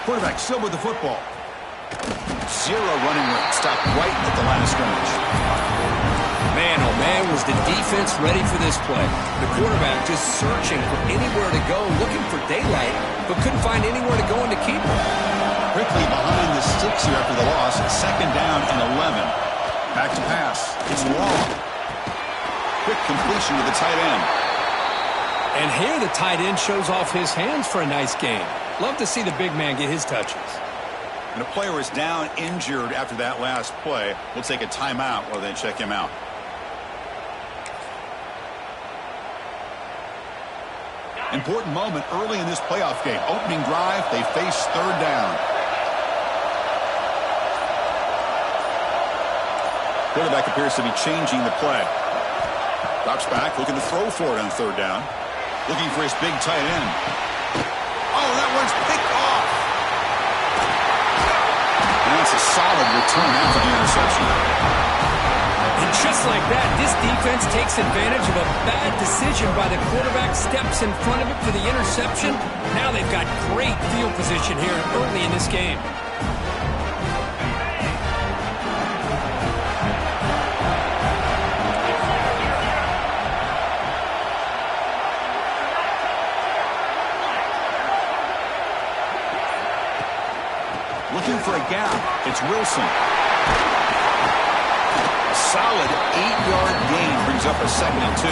Quarterback still with the football. Zero running room. Stopped right at the line of scrimmage. Man, oh man, was the defense ready for this play. The quarterback just searching for anywhere to go, looking for daylight, but couldn't find anywhere to go and to keep him. Quickly behind the sticks here after the loss. Second down and 11. Back to pass. It's long. Quick completion to the tight end. And here the tight end shows off his hands for a nice game. Love to see the big man get his touches. And a player is down injured after that last play. We'll take a timeout while they check him out. Important moment early in this playoff game. Opening drive, they face third down. Quarterback appears to be changing the play. Drops back, looking to throw for it on third down. Looking for his big tight end. Oh, that one's picked off. And that's a solid return after the interception. And just like that, this defense takes advantage of a bad decision by the quarterback, steps in front of it for the interception. Now they've got great field position here early in this game. Looking for a gap. It's Wilson. A solid 8-yard gain brings up a 2nd and 2.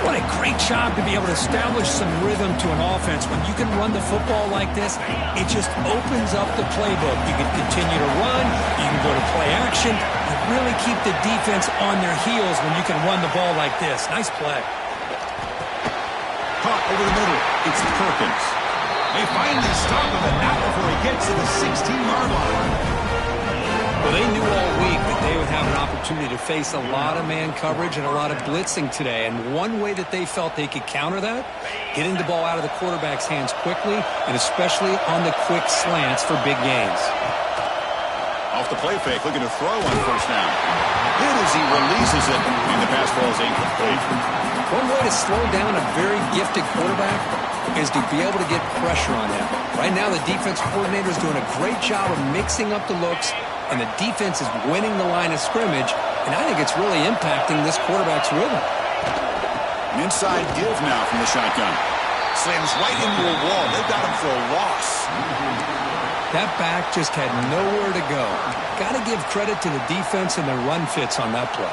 What a great job to be able to establish some rhythm to an offense. When you can run the football like this, it just opens up the playbook. You can continue to run. You can go to play action. You really keep the defense on their heels when you can run the ball like this. Nice play. Caught over the middle. It's Perkins. They finally stop him, but not before he gets to the 16-yard line. Well, they knew all week that they would have an opportunity to face a lot of man coverage and a lot of blitzing today. And one way that they felt they could counter that, getting the ball out of the quarterback's hands quickly, and especially on the quick slants for big gains. Off the play fake, looking to throw on first down. Hit as he releases it, and the pass falls incomplete. One way to slow down a very gifted quarterback is to be able to get pressure on him. Right now, the defense coordinator is doing a great job of mixing up the looks, and the defense is winning the line of scrimmage, and I think it's really impacting this quarterback's rhythm. An inside give now from the shotgun. Slams right into a wall. They've got him for a loss. That back just had nowhere to go. Got to give credit to the defense and their run fits on that play.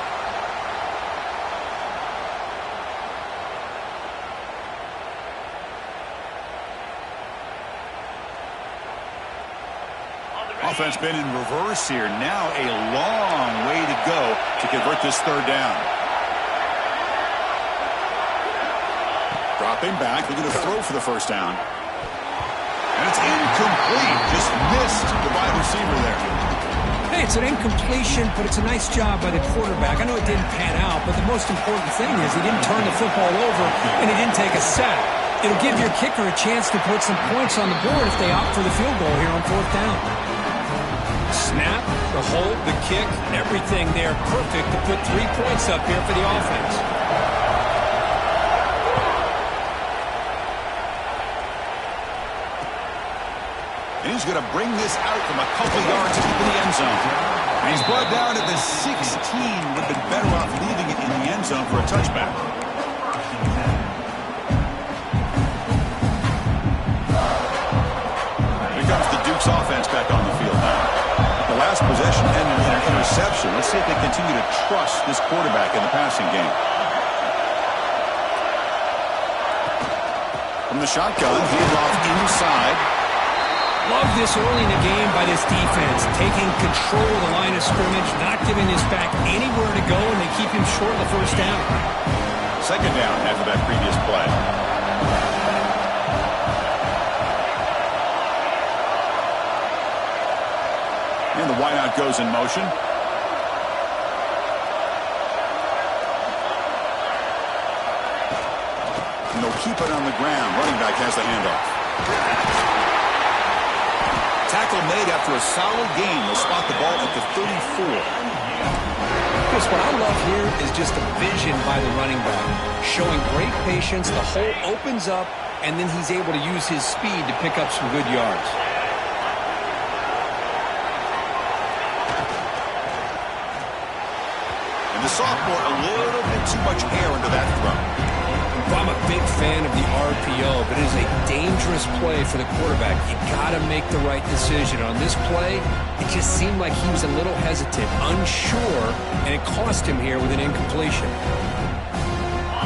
Offense been in reverse here. Now a long way to go to convert this third down. Dropping back, looking to throw for the first down. And it's incomplete. Just missed the wide receiver there. Hey, it's an incompletion, but it's a nice job by the quarterback. I know it didn't pan out, but the most important thing is he didn't turn the football over and he didn't take a sack. It'll give your kicker a chance to put some points on the board if they opt for the field goal here on fourth down. Snap, the hold, the kick, everything there perfect to put 3 points up here for the offense. And he's going to bring this out from a couple yards deep in the end zone. And he's brought down at the 16. Would have been better off leaving it in the end zone for a touchback. Here comes the Duke's offense back on the field now. The last possession ended in an interception. Let's see if they continue to trust this quarterback in the passing game. From the shotgun, handoff inside. Love this early in the game by this defense, taking control of the line of scrimmage, not giving this back anywhere to go, and they keep him short of the first down. Second down after that previous play. And the wideout goes in motion. And they'll keep it on the ground. Running back has the handoff. Tackle made after a solid gain. They'll spot the ball at the 34. Chris, what I love here is just a vision by the running back. Showing great patience. The hole opens up, and then he's able to use his speed to pick up some good yards. And the sophomore, a little bit too much air into that throw. Well, I'm a big fan of the RPO, but it is a dangerous play for the quarterback. You got to make the right decision. On this play, it just seemed like he was a little hesitant, unsure, and it cost him here with an incompletion.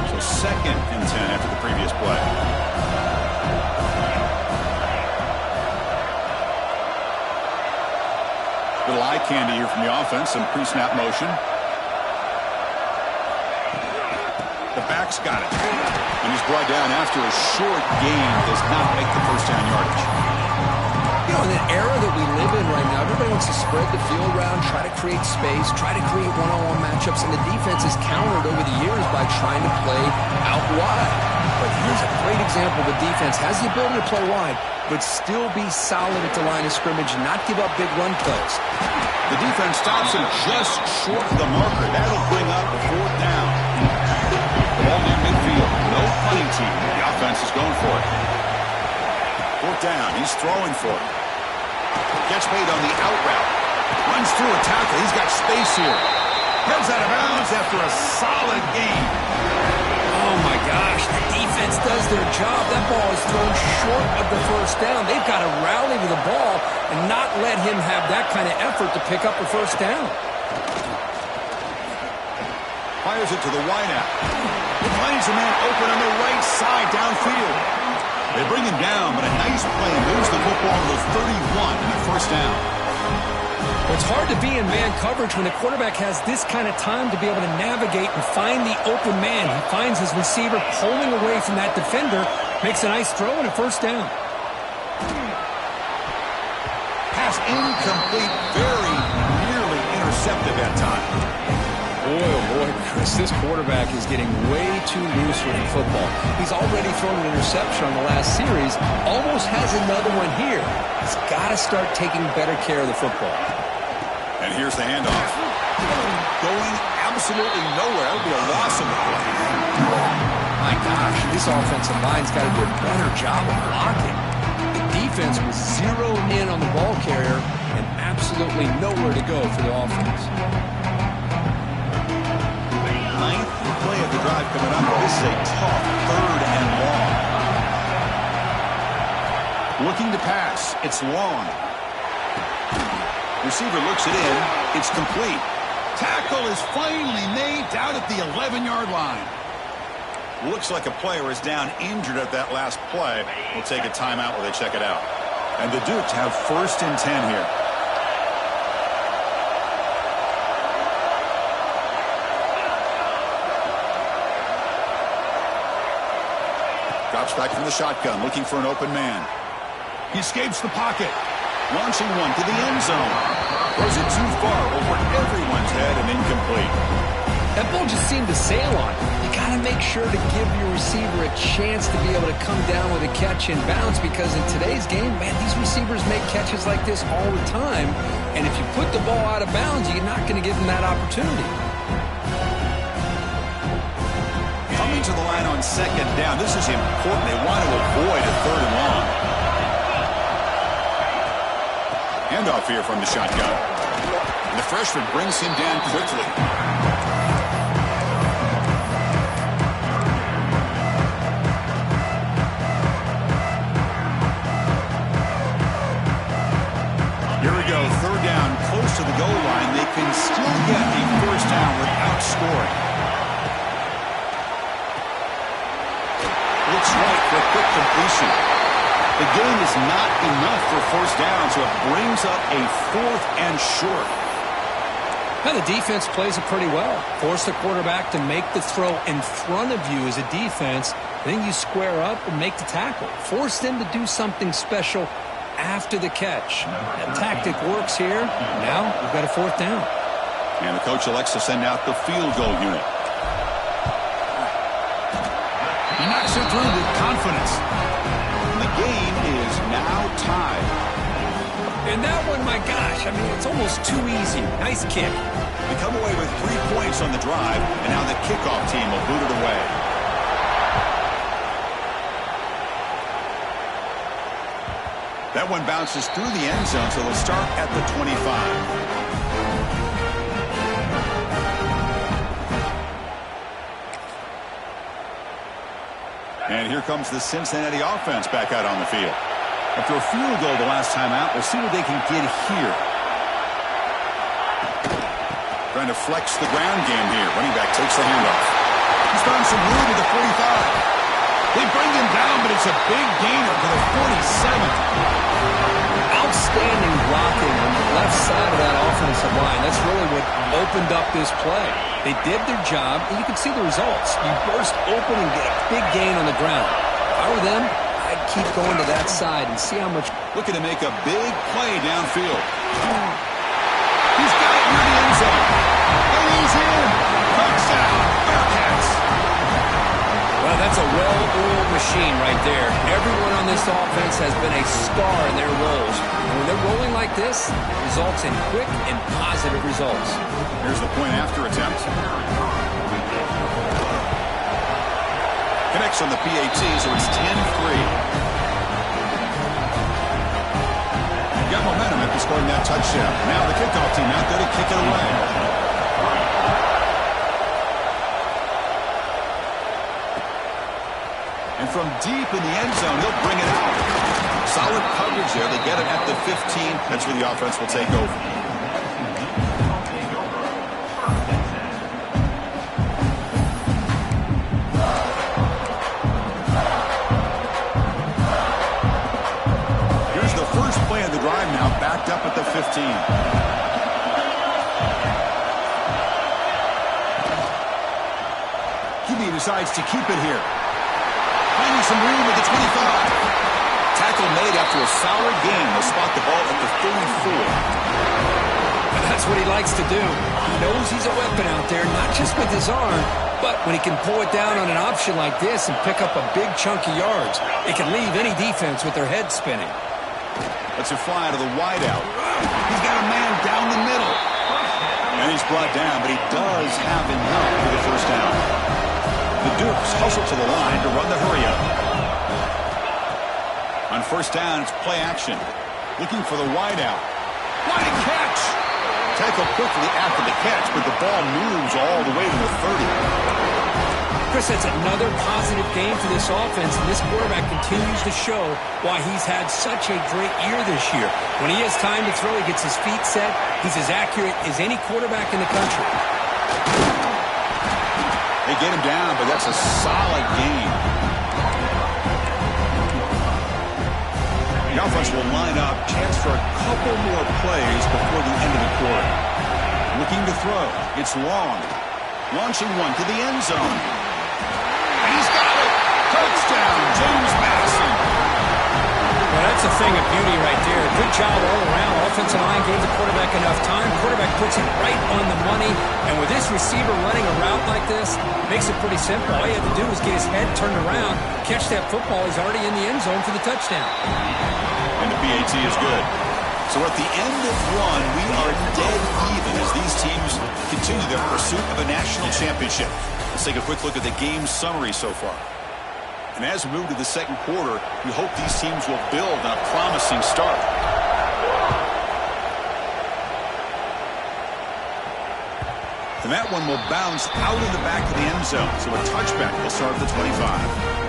So 2nd and 10 after the previous play. Little eye candy here from the offense, some pre-snap motion. The back's got it. And he's brought down after a short gain. Does not make the first down yardage. You know, in the era that we live in right now, everybody wants to spread the field around, try to create space, try to create one-on-one matchups, and the defense is countered over the years by trying to play out wide. But here's a great example. The defense has the ability to play wide, but still be solid at the line of scrimmage and not give up big run plays. The defense stops him just short of the marker. That'll bring up a 4th down. Ball near midfield. No punting team. The offense is going for it. 4th down. He's throwing for it. Gets made on the out route. Runs through a tackle. He's got space here. Heads out of bounds after a solid gain. Oh, my gosh. The defense does their job. That ball is thrown short of the first down. They've got to rally to the ball and not let him have that kind of effort to pick up a first down. Fires it to the wideout. He finds a man open on the right side downfield. They bring him down, but a nice play moves the football to the 31 and a first down. Well, it's hard to be in man coverage when the quarterback has this kind of time to be able to navigate and find the open man. He finds his receiver pulling away from that defender, makes a nice throw and a first down. Pass incomplete, very nearly intercepted that time. Boy, oh boy, Chris, this quarterback is getting way too loose with the football. He's already thrown an interception on the last series, almost has another one here. He's got to start taking better care of the football. And here's the handoff. Going absolutely nowhere. That would be a loss of the play. My gosh, this offensive line's got to do a better job of blocking. The defense was zeroed in on the ball carrier and absolutely nowhere to go for the offense. 9th play of the drive coming up. This is a tough 3rd and long. Looking to pass. It's long. Receiver looks it in. It's complete. Tackle is finally made down at the 11-yard line. Looks like a player is down injured at that last play. We'll take a timeout while they check it out. And the Dukes have 1st and 10 here. Drops back from the shotgun, looking for an open man. He escapes the pocket. Launching one to the end zone. Throws it too far over everyone's head and incomplete. That ball just seemed to sail on. You got to make sure to give your receiver a chance to be able to come down with a catch and bounce, because in today's game, man, these receivers make catches like this all the time. And if you put the ball out of bounds, you're not going to give them that opportunity. Coming to the line on 2nd down. This is important. They want to avoid a 3rd and long. Handoff here from the shotgun. And the freshman brings him down quickly. Here we go. 3rd down, close to the goal line. They can still get a first down without scoring. Looks right for a quick completion. The game is not enough for first down, so it brings up a 4th and short. Now the defense plays it pretty well. Force the quarterback to make the throw in front of you as a defense. Then you square up and make the tackle. Force them to do something special after the catch. That tactic works here. Now we've got a 4th down. And the coach elects to send out the field goal unit. He knocks it through with confidence. And the game is now tied. And that one, my gosh, I mean, it's almost too easy. Nice kick. They come away with 3 points on the drive, and now the kickoff team will boot it away. That one bounces through the end zone, so they'll start at the 25. And here comes the Cincinnati offense back out on the field. After a field goal the last time out, we'll see what they can get here. Trying to flex the ground game here. Running back takes the handoff. He's found some room at the 45. They bring him down, but it's a big gainer to the 47. Outstanding blocking on the left side of that offensive line. That's really what opened up this play. They did their job, and you can see the results. You burst open and get a big gain on the ground. If I were them, I'd keep going to that side and see how much. Looking to make a big play downfield. He's got it near the end zone. And he's in. Touchdown, Bearcats. Well, that's a well-oiled machine right there. Everyone on this offense has been a star in their roles. And when they're rolling like this, it results in quick and positive results. Here's the point after attempt. Connects on the PAT, so it's 10-3. Got momentum after scoring that touchdown. Now the kickoff team out there to kick it away. And from deep in the end zone, he'll bring it out. Solid coverage there. They get it at the 15. That's where the offense will take over. Here's the first play of the drive now, backed up at the 15. QB decides to keep it here. Finding some room at the 25. Tackle made after a solid gain. They'll spot the ball at the 34. And that's what he likes to do. He knows he's a weapon out there, not just with his arm, but when he can pull it down on an option like this and pick up a big chunk of yards, it can leave any defense with their head spinning. Let's it fly to the wideout. He's got a man down the middle. And he's brought down, but he does have enough for the first down. The Dukes hustle to the line to run the hurry-up. On first down, it's play action. Looking for the wideout. What a catch! Tackle quickly after the catch, but the ball moves all the way to the 30. Chris, that's another positive game for this offense, and this quarterback continues to show why he's had such a great year this year. When he has time to throw, he gets his feet set. He's as accurate as any quarterback in the country. They get him down, but that's a solid game. The offense will line up. Chance for a couple more plays before the end of the quarter. Looking to throw. It's long. Launching one to the end zone. And he's got it. Touchdown, James Madison. Well, that's a thing of beauty right there. Good job all around. Offensive line gave the quarterback enough time. Quarterback puts it right on the money. And with this receiver running a route like this, makes it pretty simple. All you have to do is get his head turned around, catch that football. He's already in the end zone for the touchdown. And the PAT is good. So at the end of one, we are dead even as these teams continue their pursuit of a national championship. Let's take a quick look at the game summary so far. And as we move to the second quarter, we hope these teams will build on a promising start. And that one will bounce out of the back of the end zone. So a touchback will start at the 25.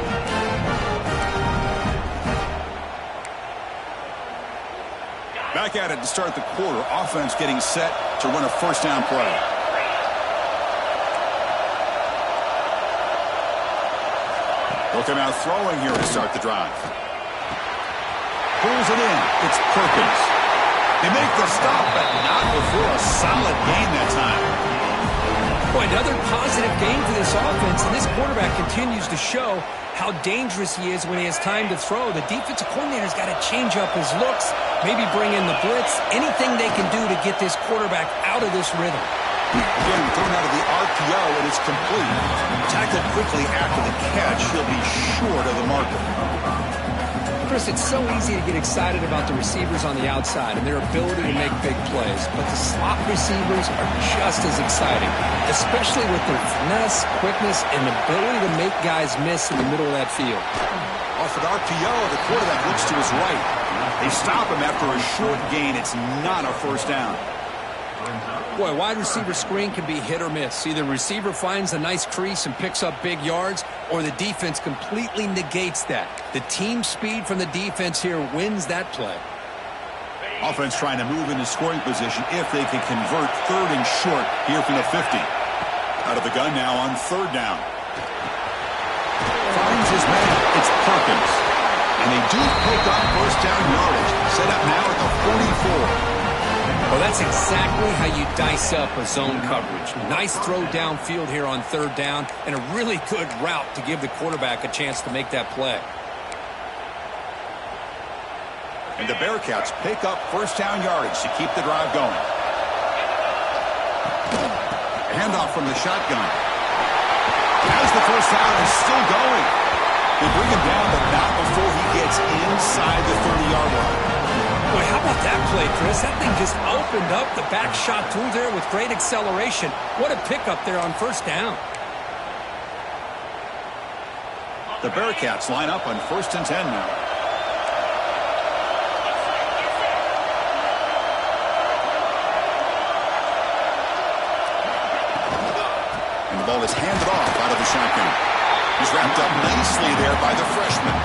Back at it to start the quarter. Offense getting set to run a first down play. They'll come out throwing here to start the drive. Pulls it in. It's Perkins. They make the stop, but not before a solid gain that time. Boy, another positive game for this offense, and this quarterback continues to show how dangerous he is when he has time to throw. The defensive coordinator's got to change up his looks, maybe bring in the blitz, anything they can do to get this quarterback out of this rhythm. Again, thrown out of the RPO, and it's complete. Tackled quickly after the catch, he'll be short of the marker. Chris, it's so easy to get excited about the receivers on the outside and their ability to make big plays, but the slot receivers are just as exciting, especially with their finesse, quickness, and ability to make guys miss in the middle of that field. Off an RPO, the quarterback looks to his right. They stop him after a short gain. It's not a first down. Boy, wide receiver screen can be hit or miss. Either receiver finds a nice crease and picks up big yards, or the defense completely negates that. The team speed from the defense here wins that play. Offense trying to move into scoring position if they can convert 3rd and short here from the 50. Out of the gun now on 3rd down. Finds his man. It's Perkins. And they do pick up first down yardage. Set up now at the 44. Well, that's exactly how you dice up a zone coverage. Nice throw downfield here on 3rd down, and a really good route to give the quarterback a chance to make that play. And the Bearcats pick up first down yardage to keep the drive going. Handoff from the shotgun. Has the first down and still going. They bring him down, but not before he gets inside the 30-yard line. Boy, how about that play, Chris? That thing just opened up. The back shot through there with great acceleration. What a pickup there on first down. The Bearcats line up on 1st and 10 now. And the ball is handed off out of the shotgun. He's wrapped up nicely there by the freshman.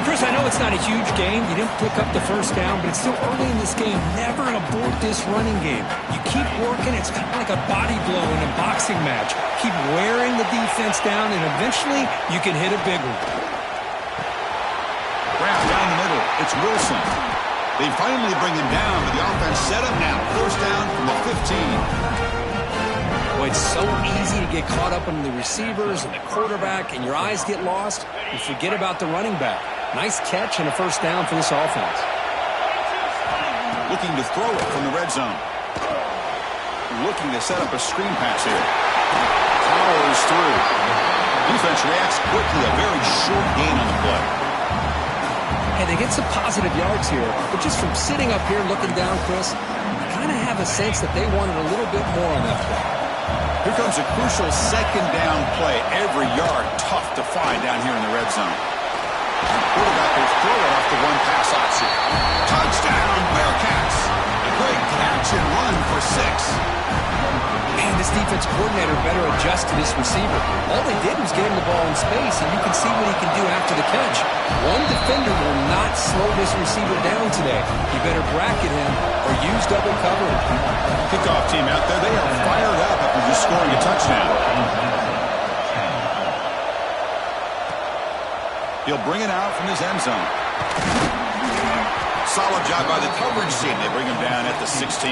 Chris, I know it's not a huge game. You didn't pick up the first down, but it's still early in this game. Never abort this running game. You keep working. It's kind of like a body blow in a boxing match. Keep wearing the defense down, and eventually you can hit a big one. Wrap down the middle. It's Wilson. They finally bring him down, but the offense set up now. First down from the 15. Boy, it's so easy to get caught up in the receivers and the quarterback, and your eyes get lost. You forget about the running back. Nice catch and a first down for this offense. Looking to throw it from the red zone. Looking to set up a screen pass here. Powers through. Defense reacts quickly. A very short gain on the play. Hey, they get some positive yards here, but just from sitting up here looking down, Chris, I kind of have a sense that they wanted a little bit more on that play. Here comes a crucial 2nd down play. Every yard tough to find down here in the red zone. The quarterback will throw it off the one pass option. Touchdown, Bearcats. A great catch and run for 6. Man, this defense coordinator better adjust to this receiver. All they did was get him the ball in space, and you can see what he can do after the catch. One defender will not slow this receiver down today. You better bracket him or use double coverage. Kickoff team out there. They are fired up after just scoring a touchdown. He'll bring it out from his end zone. Solid job by the coverage team. They bring him down at the 16.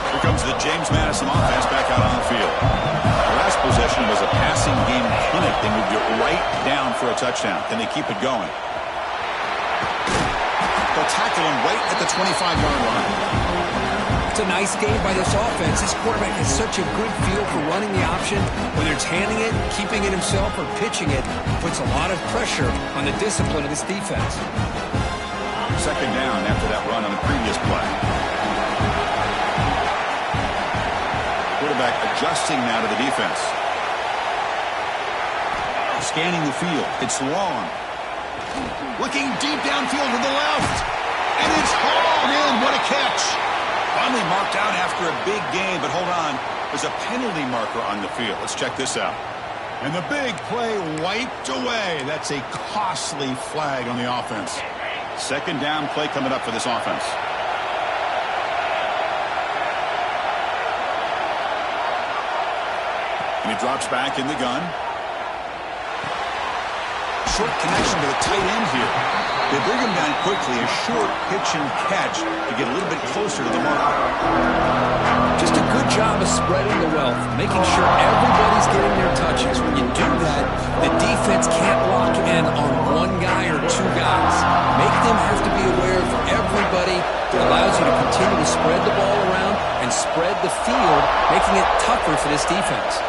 Here comes the James Madison offense back out on the field. The last possession was a passing game clinic. They moved it right down for a touchdown. Then they keep it going. They'll tackle him right at the 25-yard line. It's a nice game by this offense. This quarterback has such a good feel for running the option. Whether it's handing it, keeping it himself, or pitching it, puts a lot of pressure on the discipline of this defense. 2nd down after that run on the previous play. Quarterback adjusting now to the defense. Scanning the field. It's long. Looking deep downfield to the left. And it's hauled in. What a catch. Finally marked out after a big gain, but hold on. There's a penalty marker on the field. Let's check this out. And the big play wiped away. That's a costly flag on the offense. 2nd down play coming up for this offense. And he drops back in the gun. Short connection to the tight end here. They bring him down quickly, a short pitch and catch to get a little bit closer to the marker. Just a good job of spreading the wealth, making sure everybody's getting their touches. When you do that, the defense can't lock in on one guy or 2 guys. Make them have to be aware of everybody. It allows you to continue to spread the ball around and spread the field, making it tougher for this defense.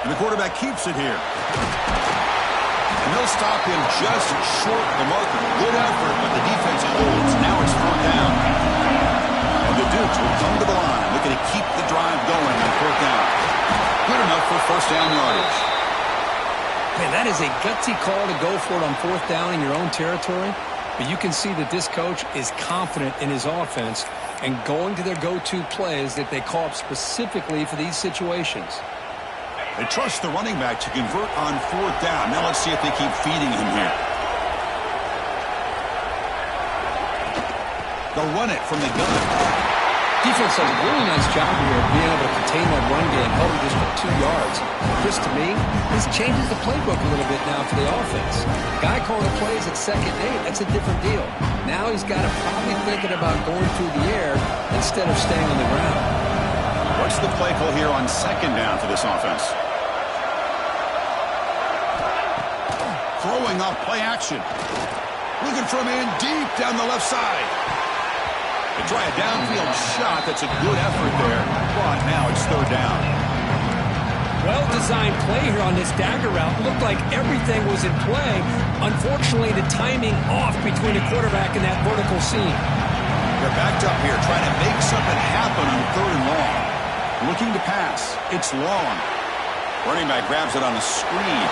And the quarterback keeps it here. And they'll stop him just short of the marker. Good effort, but the defense holds. Now it's 4th down. And the Dukes will come to the line, looking to keep the drive going on 4th down. good enough for first down yardage. Man, that is a gutsy call to go for it on fourth down in your own territory. But you can see that this coach is confident in his offense and going to their go-to plays that they call up specifically for these situations. They trust the running back to convert on fourth down. Now let's see if they keep feeding him here. They'll run it from the gun. Defense does a really nice job here of being able to contain that run game, holding just for 2 yards. Chris, to me, this changes the playbook a little bit now for the offense. Guy calling the plays at 2nd and 8, that's a different deal. Now he's got to probably thinking about going through the air instead of staying on the ground. What's the play call here on 2nd down for this offense? Throwing off play action. Looking for a man deep down the left side. They try a downfield shot. That's a good effort there. But now it's 3rd down. Well-designed play here on this dagger route. Looked like everything was in play. Unfortunately, the timing off between the quarterback and that vertical seam. They're backed up here trying to make something happen on 3rd and long. Looking to pass. It's long. Running back grabs it on the screen.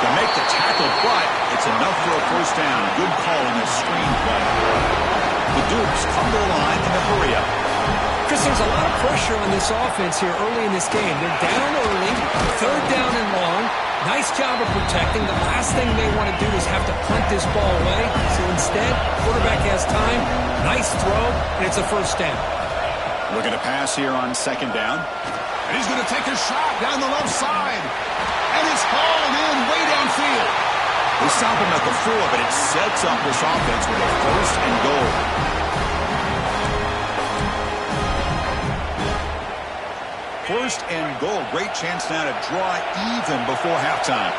To make the tackle, but it's enough for a first down. Good call in the screen play. The Dukes come to the line in a hurry-up. Chris, there's a lot of pressure on this offense here early in this game. They're down early, 3rd down and long. Nice job of protecting. The last thing they want to do is have to punt this ball away. So instead, quarterback has time. Nice throw, and it's a first down. Looking to pass here on 2nd down. And he's going to take a shot down the left side. And it's hauled in way downfield. They stop him at the 4, but it sets up this offense with a 1st and goal. First and goal. Great chance now to draw even before halftime.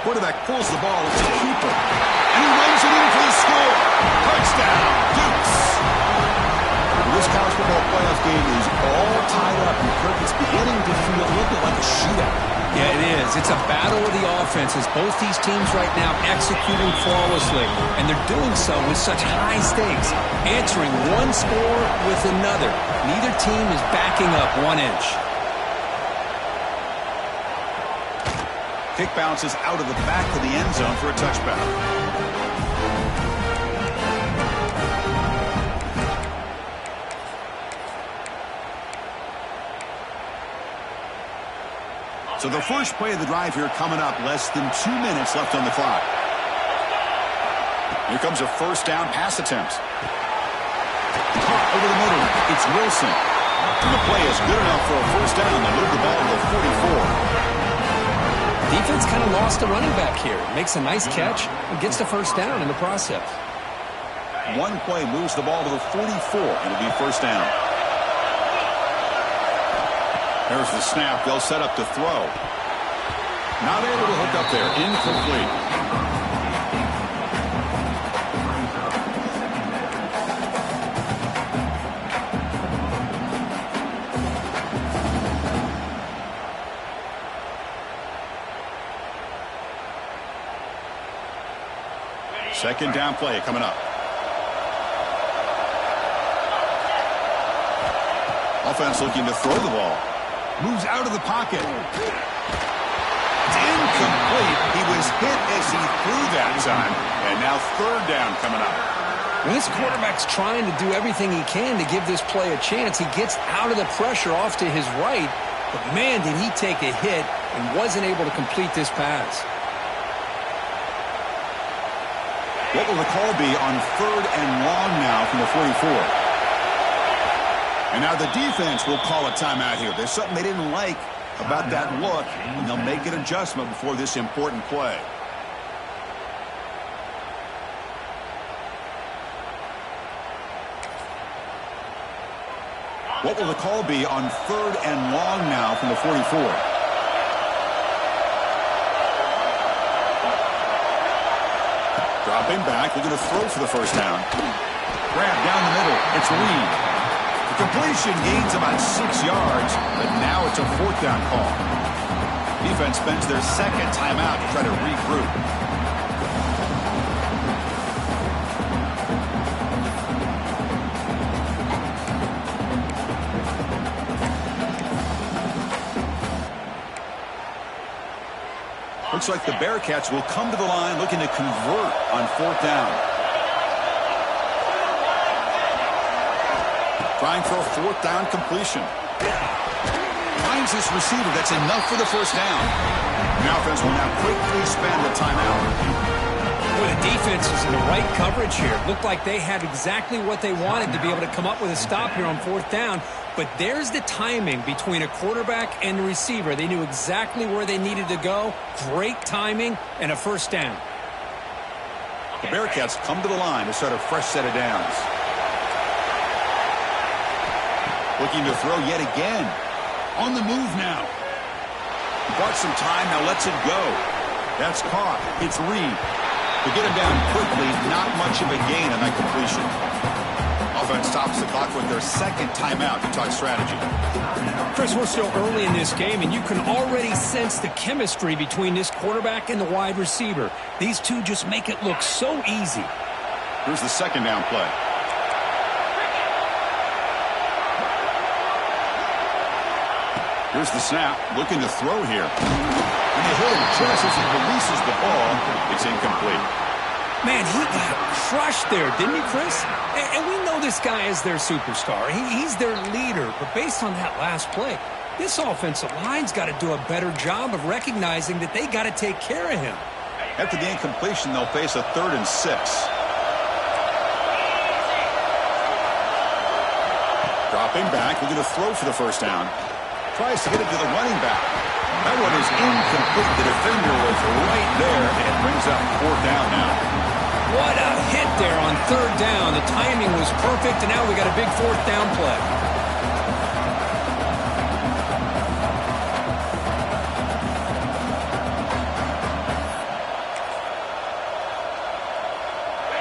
Quarterback pulls the ball. It's a keeper. And he runs it in for the score. Touchdown, Dukes. This college football playoff game is all tied up. And Kirk, it's beginning to feel a little bit like a shootout. Yeah, it is. It's a battle of the offenses. Both these teams right now executing flawlessly. And they're doing so with such high stakes. Answering one score with another. Neither team is backing up 1 inch. Kick bounces out of the back of the end zone for a touchback. So the first play of the drive here coming up. Less than 2 minutes left on the clock. Here comes a first down pass attempt. Caught over the middle. It's Wilson. And the play is good enough for a first down. They move the ball to the 44. Defense kind of lost the running back here. Makes a nice catch and gets the first down in the process. One play moves the ball to the 44. It'll be first down. There's the snap. They'll set up to throw. Not able to hook up there. Incomplete. Second down play coming up. Offense looking to throw the ball. Moves out of the pocket. It's incomplete. He was hit as he threw that time. And now 3rd down coming up. When this quarterback's trying to do everything he can to give this play a chance, he gets out of the pressure off to his right. But man, did he take a hit and wasn't able to complete this pass. What will the call be on 3rd and long now from the 44? And now the defense will call a timeout here. There's something they didn't like about that look, and they'll make an adjustment before this important play. What will the call be on 3rd and long now from the 44? Dropping back, looking to throw for the first down. Grab down the middle. It's Reed. The completion gains about 6 yards, but now it's a 4th down call. Defense spends their second timeout to try to regroup. Looks like the Bearcats will come to the line looking to convert on 4th down. Trying for a 4th down completion. Finds his receiver. That's enough for the first down. The offense will now quickly spend the timeout. Well, the defense is in the right coverage here. Looked like they had exactly what they wanted to be able to come up with a stop here on 4th down. But there's the timing between a quarterback and the receiver. They knew exactly where they needed to go. Great timing and a first down. The Bearcats come to the line to start a fresh set of downs. Looking to throw yet again. On the move now. Bought some time, now lets it go. That's caught. It's Reed. To get him down quickly, not much of a gain on that completion. Offense stops the clock with their 2nd timeout to talk strategy. Chris, we're still early in this game, and you can already sense the chemistry between this quarterback and the wide receiver. These two just make it look so easy. Here's the 2nd down play. Here's the snap, looking to throw here. And they hit him just as he releases the ball. It's incomplete. Man, he got crushed there, didn't he, Chris? And we know this guy is their superstar. He's their leader. But based on that last play, this offensive line's got to do a better job of recognizing that they got to take care of him. After the incompletion, they'll face a 3rd and 6. Dropping back, we're going to throw for the first down. Tries to get it to the running back. That one is incomplete. The defender was right there, and it brings up 4th down now. What a hit there on 3rd down. The timing was perfect, and now we got a big 4th down play.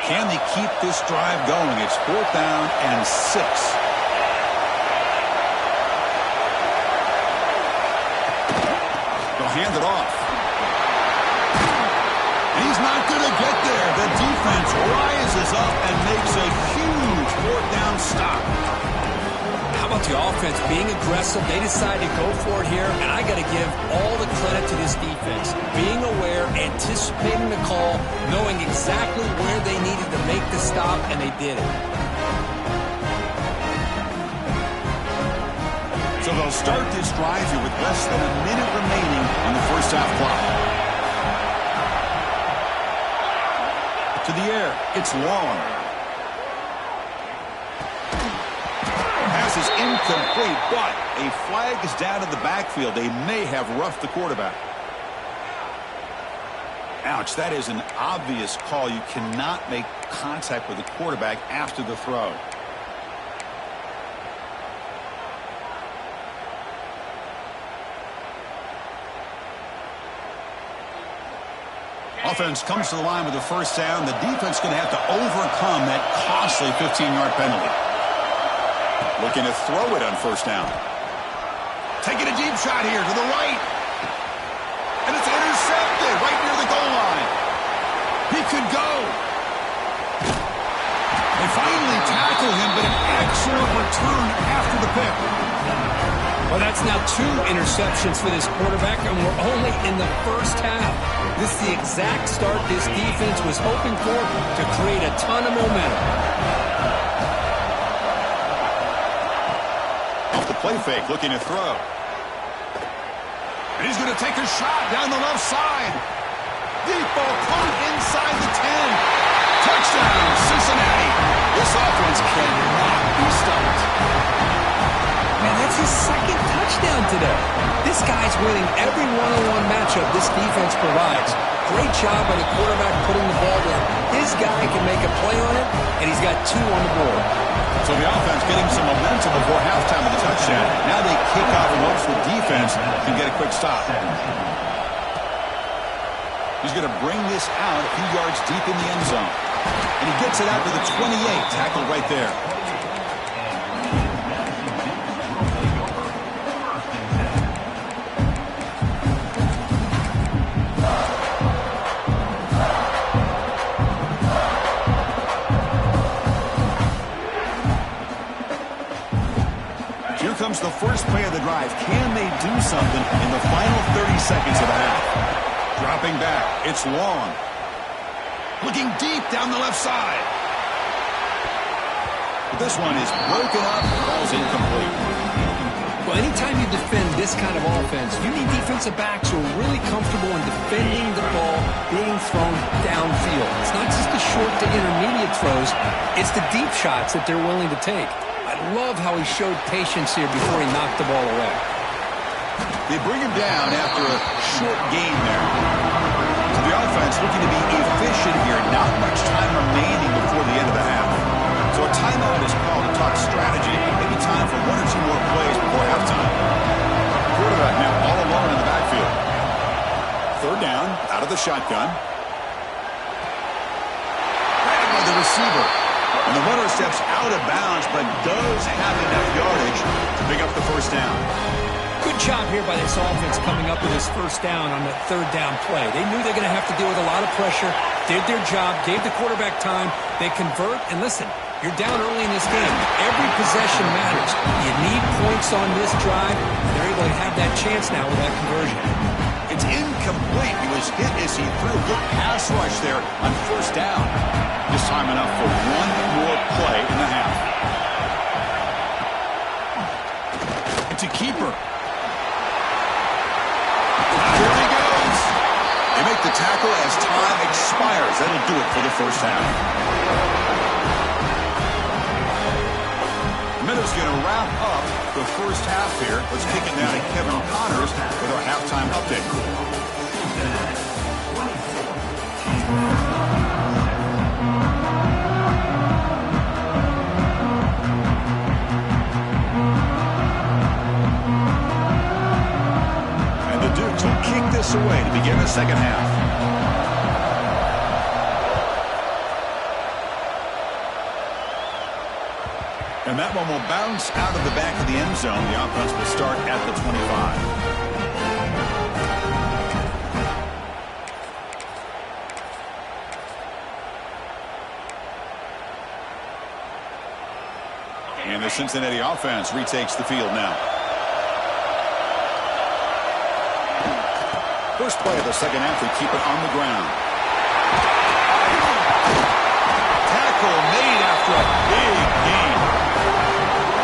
Can they keep this drive going? It's 4th down and 6. Hand it off. And he's not going to get there. The defense rises up and makes a huge 4th down stop. How about the offense being aggressive? They decide to go for it here, and I got to give all the credit to this defense. Being aware, anticipating the call, knowing exactly where they needed to make the stop, and they did it. So they'll start this drive here with less than a minute remaining on the first half clock. To the air. It's long. Pass is incomplete, but a flag is down in the backfield. They may have roughed the quarterback. Ouch, that is an obvious call. You cannot make contact with the quarterback after the throw. Offense comes to the line with the first down. The defense going to have to overcome that costly 15-yard penalty. Looking to throw it on first down. Taking a deep shot here to the right. And it's intercepted right near the goal line. He could go. They finally tackle him, but an excellent return after the pick. Well, that's now 2 interceptions for this quarterback, and we're only in the first half. This is the exact start this defense was hoping for to create a ton of momentum. Off the play fake, looking to throw. And he's going to take a shot down the left side. Deep ball caught inside the 10. Touchdown, Cincinnati. This offense cannot be stopped. Man, that's his 2nd touchdown today. This guy's winning every one-on-one matchup this defense provides. Great job by the quarterback putting the ball there. His guy can make a play on it, and he's got 2 on the board. So the offense getting some momentum before halftime with the touchdown. Now they kick off and hopes the defense can get a quick stop. He's going to bring this out a few yards deep in the end zone. And he gets it out to the 28, tackled right there. Here comes the first play of the drive. Can they do something in the final 30 seconds of the half? Dropping back. It's long. Looking deep down the left side. But this one is broken up. Ball's incomplete. Well, anytime you defend this kind of offense, you need defensive backs who are really comfortable in defending the ball being thrown downfield. It's not just the short to intermediate throws. It's the deep shots that they're willing to take. I love how he showed patience here before he knocked the ball away. They bring him down after a short gain there. So the offense looking to be efficient here. Not much time remaining before the end of the half. So a timeout is called to talk strategy. Maybe time for one or two more plays before halftime. Quarterback now all alone in the backfield. Third down, out of the shotgun. Grabbed by the receiver. And the runner steps out of bounds, but does have enough yardage to pick up the first down. Good job here by this offense coming up with this first down on the third down play. They knew they were going to have to deal with a lot of pressure, did their job, gave the quarterback time. They convert, and listen, you're down early in this game. Every possession matters. You need points on this drive, and they're able to have that chance now with that conversion. It's incomplete. He was hit as he threw a good pass rush there on first down. This time enough for one more play in the half. It's a keeper. Here he goes. They make the tackle as time expires. That'll do it for the first half. Minutes going to wrap up the first half here. Let's kick it down to Kevin Connors with our halftime update. And the Dukes will kick this away to begin the second half. And that one will bounce out of the back of the end zone. The offense will start at the 25. And the Cincinnati offense retakes the field now. First play of the second half, they keep it on the ground. Tackle made after a big gain.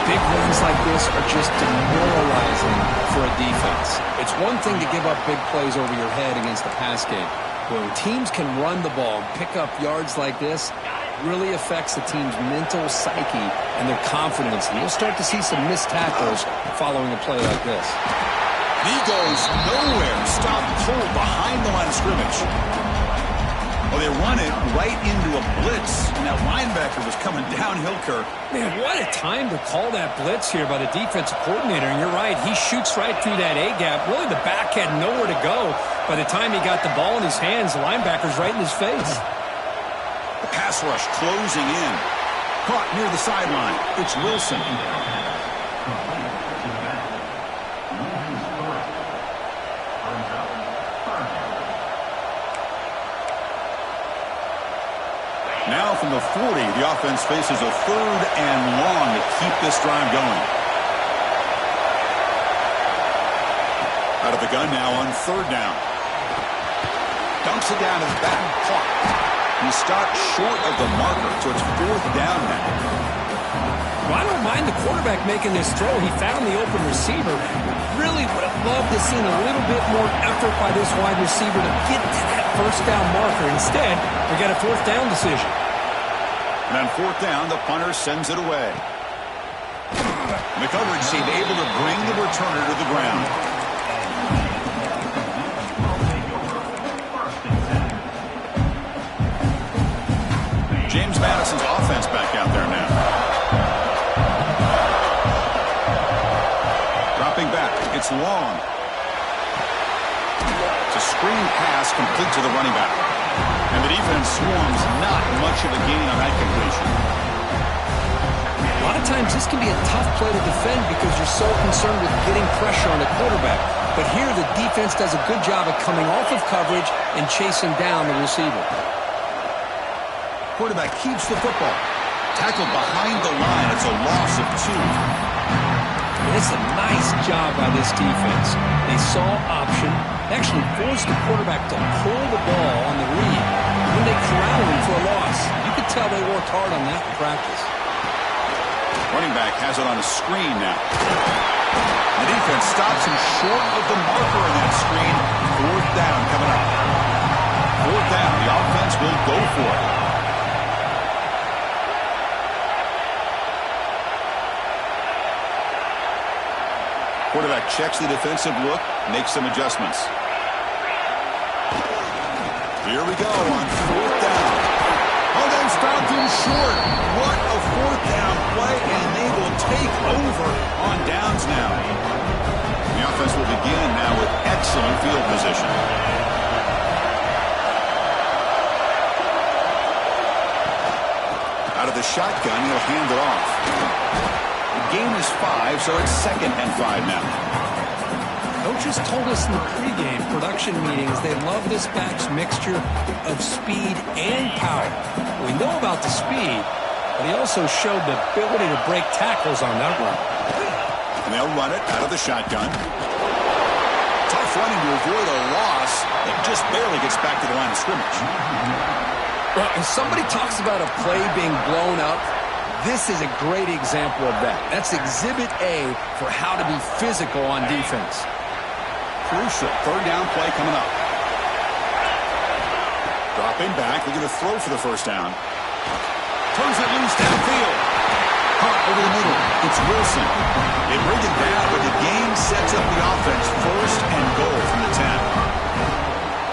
Big runs like this are just demoralizing for a defense. It's one thing to give up big plays over your head against the pass game. When teams can run the ball and pick up yards like this, it really affects the team's mental psyche and their confidence. And you'll start to see some missed tackles following a play like this. And he goes nowhere. Stopped cold behind the line of scrimmage. Well, they run it right into a blitz, and that linebacker was coming downhill, Kirk. Man, what a time to call that blitz here by the defensive coordinator. And you're right, he shoots right through that A-gap. Really, the back had nowhere to go. By the time he got the ball in his hands, the linebacker's right in his face. The pass rush closing in. Caught near the sideline. It's Wilson. Now from the 40, the offense faces a third and long to keep this drive going. Out of the gun now on third down. Dumps it down his back. Caught. He stopped short of the marker, so it's fourth down now. Well, I don't mind the quarterback making this throw. He found the open receiver. Really would have loved to see a little bit more effort by this wide receiver to get to that first down marker. Instead, we got a fourth down decision. And on fourth down, the punter sends it away. And the coverage team able to bring the returner to the ground. James Madison's offense back out there now. Dropping back. It's long. It's a screen pass complete to the running back. And the defense swarms not much of a gain on that completion. A lot of times this can be a tough play to defend because you're so concerned with getting pressure on the quarterback. But here the defense does a good job of coming off of coverage and chasing down the receiver. Quarterback keeps the football. Tackled behind the line. It's a loss of 2. It's a nice job by this defense. They saw option, actually forced the quarterback to pull the ball on the read, and then they corralled him for a loss. You could tell they worked hard on that in practice. Running back has it on a screen now. The defense stops him short of the marker in that screen. 4th down coming up. 4th down, the offense will go for it. Quarterback checks the defensive look, makes some adjustments. Here we go on 4th down. Oh, they stopped him short. What a 4th down play, and they will take over on downs now. The offense will begin now with excellent field position. Out of the shotgun, he'll hand it off. The game is 5, so it's 2nd and 5 now. Coaches told us in the pregame production meetings they love this back's mixture of speed and power. We know about the speed, but he also showed the ability to break tackles on that run. And they'll run it out of the shotgun. Tough running to avoid a loss that just barely gets back to the line of scrimmage. Well, if somebody talks about a play being blown up, this is a great example of that. That's Exhibit A for how to be physical on defense. Crucial 3rd down play coming up. Dropping back, looking to throw for the 1st down. Turns it loose downfield. Caught over the middle. It's Wilson. They bring it down, but the game sets up the offense. 1st and goal from the 10.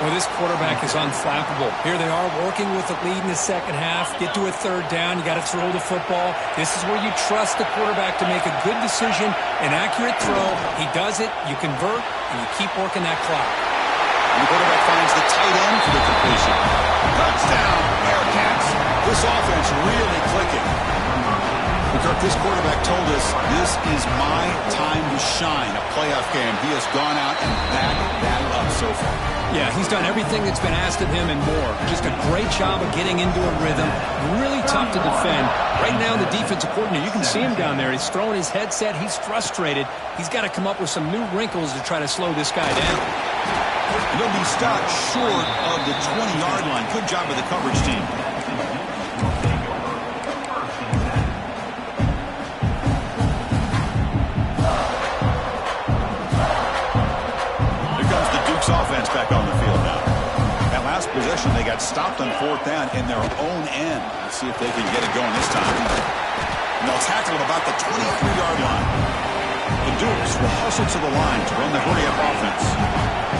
Well, this quarterback is unflappable. Here they are working with the lead in the 2nd half. Get to a 3rd down. You got to throw the football. This is where you trust the quarterback to make a good decision, an accurate throw. He does it. You convert, and you keep working that clock. And the quarterback finds the tight end for the completion. Touchdown, Bearcats. This offense really clicking. Kirk, this quarterback told us this is my time to shine, a playoff game. He has gone out and backed that up so far. Yeah, he's done everything that's been asked of him and more. Just a great job of getting into a rhythm. Really tough to defend. Right now, the defensive coordinator, you can see him down there. He's throwing his headset. He's frustrated. He's got to come up with some new wrinkles to try to slow this guy down. He'll be stopped short of the 20-yard line. Good job by the coverage team. Offense back on the field now. That last possession, they got stopped on 4th down in their own end. Let's see if they can get it going this time. And they'll tackle it about the 23-yard line. The Dukes will hustle to the line to run the hurry-up offense.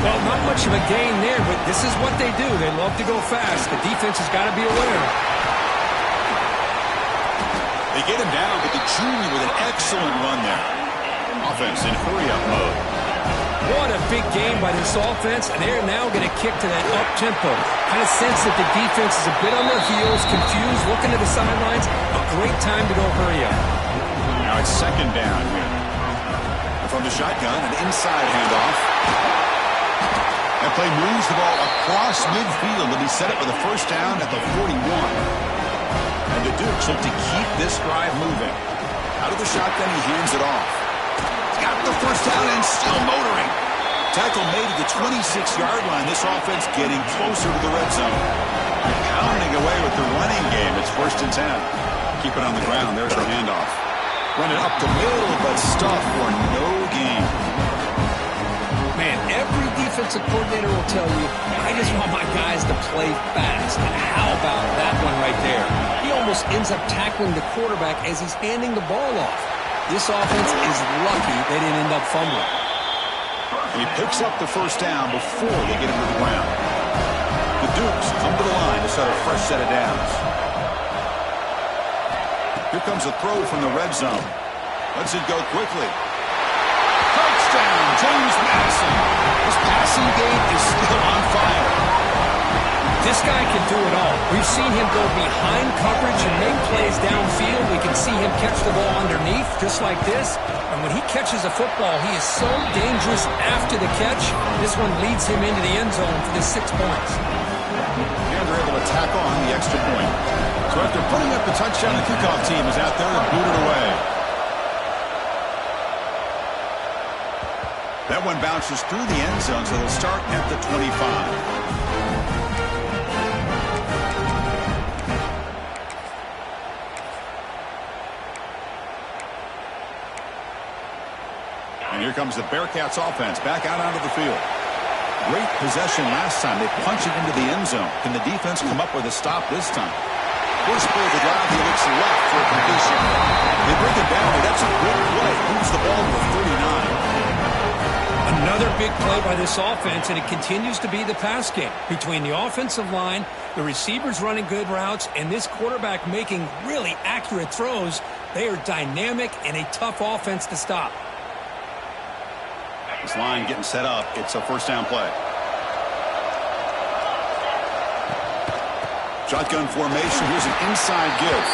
Well, not much of a gain there, but this is what they do. They love to go fast. The defense has got to be aware. They get him down, but the junior with an excellent run there. Offense in hurry-up mode. What a big game by this offense, and they're now going to kick to that up-tempo. Kind of sense that the defense is a bit on their heels, confused, looking at the sidelines. A great time to go hurry up. Now it's 2nd down here. From the shotgun, an inside handoff. That play moves the ball across midfield to be set up with a 1st down at the 41. And the Dukes look to keep this drive moving. Out of the shotgun, he hands it off. Got the 1st down and still motoring. Tackle made at the 26-yard line. This offense getting closer to the red zone. Pounding away with the running game. It's 1st and 10. Keep it on the ground. There's the handoff. Run it up the middle, but stuff for no gain. Man, every defensive coordinator will tell you, I just want my guys to play fast. And how about that one right there? He almost ends up tackling the quarterback as he's handing the ball off. This offense is lucky they didn't end up fumbling. And he picks up the 1st down before they get him to the ground. The Dukes come to the line to set a fresh set of downs. Here comes a throw from the red zone. Lets it go quickly. Touchdown, James Madison. His passing game is still on fire. This guy can do it all. We've seen him go behind coverage and make plays downfield. We can see him catch the ball underneath, just like this. And when he catches a football, he is so dangerous after the catch. This one leads him into the end zone for the 6 points. And they're able to tack on the extra point. So after putting up the touchdown, the kickoff team is out there to boot it away. That one bounces through the end zone, so they'll start at the 25. And here comes the Bearcats offense back out onto the field. Great possession last time. They punch it into the end zone. Can the defense come up with a stop this time? First play of the drive, he looks left for a completion. They bring it down, and that's a good play. Moves the ball to the 39. Another big play by this offense, and it continues to be the pass game. Between the offensive line, the receivers running good routes, and this quarterback making really accurate throws, they are dynamic and a tough offense to stop. This line getting set up. It's a first down play. Shotgun formation. Here's an inside give.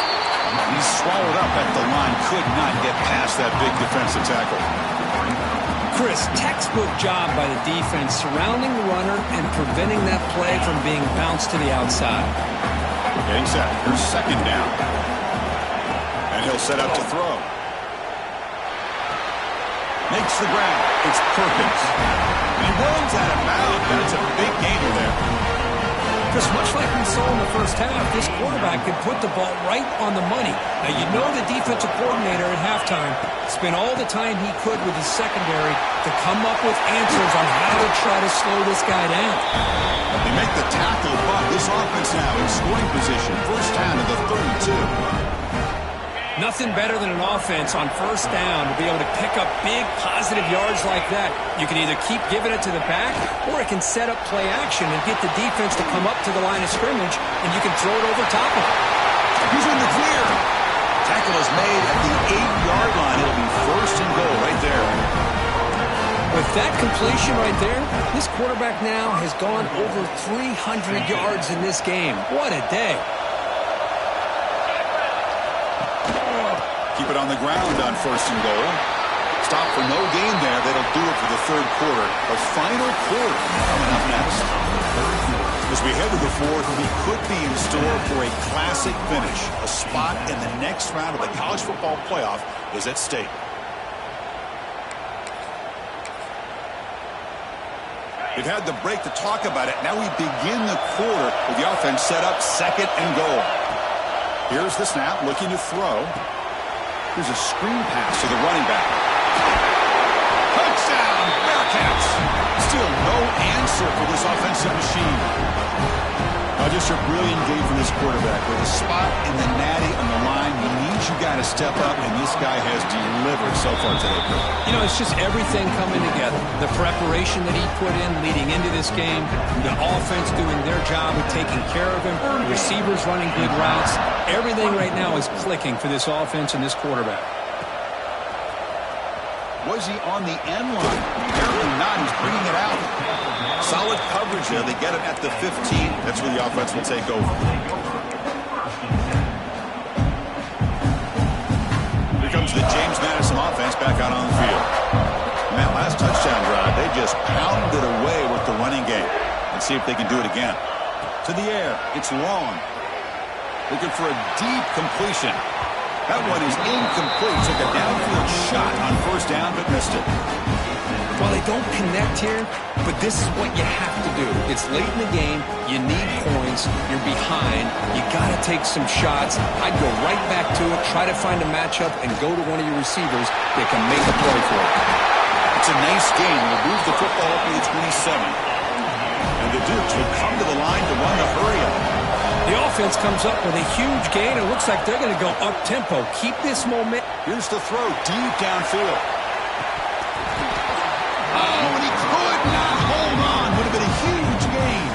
He's swallowed up at the line. Could not get past that big defensive tackle. Chris, textbook job by the defense surrounding the runner and preventing that play from being bounced to the outside. Getting set. Here's second down. And he'll set up to throw. Makes the ground. It's Perkins. And he runs out of bounds. That's a big gainer there. Chris, much like we saw in the first half, this quarterback could put the ball right on the money. Now, you know the defensive coordinator at halftime spent all the time he could with his secondary to come up with answers on how to try to slow this guy down. They make the tackle, but this offense now in scoring position. First down to the 32. Nothing better than an offense on first down to be able to pick up big positive yards like that. You can either keep giving it to the back, or it can set up play action and get the defense to come up to the line of scrimmage, and you can throw it over top of it. He's in the clear. Tackle is made at the 8-yard line. It'll be first and goal right there. With that completion right there, this quarterback now has gone over 300 yards in this game. What a day. Keep it on the ground on first and goal. Stop for no gain there. That'll do it for the third quarter. The final quarter coming up next. As we head to the fourth, we could be in store for a classic finish. A spot in the next round of the college football playoff is at stake. We've had the break to talk about it. Now we begin the quarter with the offense set up second and goal. Here's the snap, looking to throw. Here's a screen pass to the running back. Touchdown, Bearcats. Still no answer for this offensive machine. Just a brilliant game from this quarterback. With a spot in the natty on the line, he needs you guys to step up, and this guy has delivered so far today. You know, it's just everything coming together. The preparation that he put in leading into this game, the offense doing their job of taking care of him, the receivers running good routes. Everything right now is clicking for this offense and this quarterback. Was he on the end line? Apparently not. He's bringing it out. Solid coverage there. They get it at the 15. That's where the offense will take over. Here comes the James Madison offense back out on the field. And that last touchdown drive, they just pounded away with the running game. Let's see if they can do it again. To the air. It's long. Looking for a deep completion. That one is incomplete. Took a downfield shot on first down, but missed it. Well, they don't connect here, but this is what you have to do. It's late in the game. You need points. You're behind. You got to take some shots. I'd go right back to it, try to find a matchup, and go to one of your receivers that can make a play for it. It's a nice game. They'll move the football up to the 27. And the Dukes will come to the line to run the hurry up. The offense comes up with a huge gain. It looks like they're going to go up-tempo. Keep this moment. Here's the throw deep downfield. Oh, and he could not hold on. Would have been a huge gain.